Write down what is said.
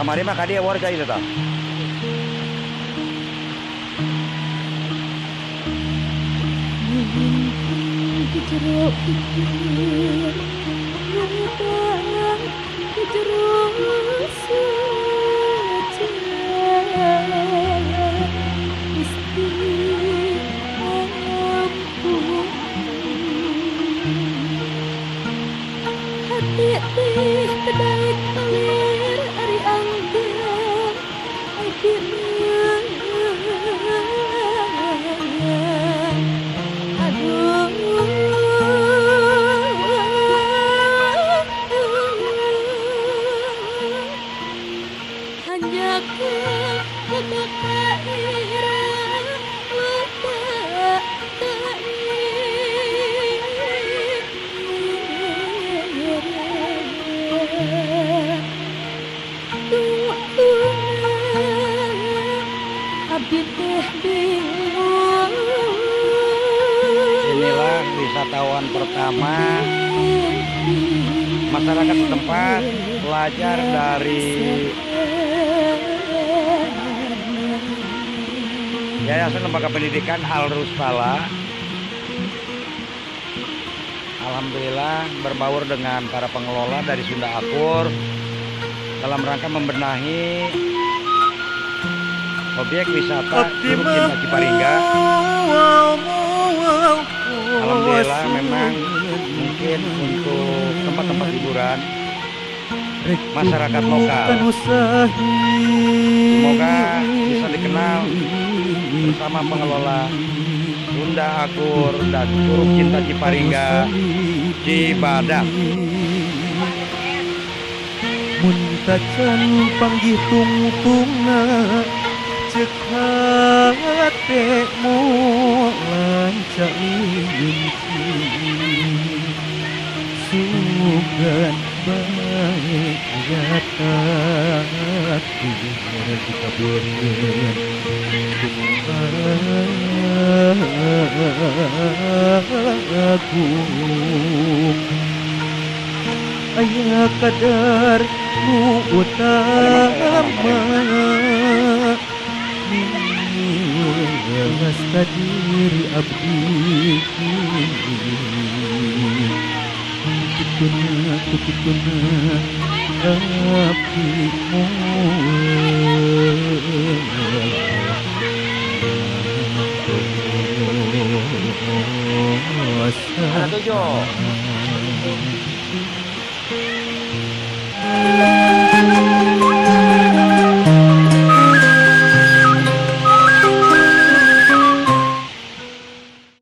Kamari mah kadi warga itu tah. Inilah wisatawan pertama masyarakat setempat belajar dari Yayasan Lembaga Pendidikan Al-Rustala. Alhamdulillah berbaur dengan para pengelola dari Sunda Akur dalam rangka membenahi objek wisata Curug Cinta Ciparingga. Alhamdulillah memang mungkin untuk tempat-tempat hiburan masyarakat lokal semoga bisa dikenal bersama pengelola Sunda Akur dan Curug Cinta Ciparingga Cibadak. Muntacan panggih tungtungna cek hate mu lancang benci sugan baik nyata kita berikan aku ayah kadar nu utama Ngasta diri abdi Kutuna abdimu Ada 7.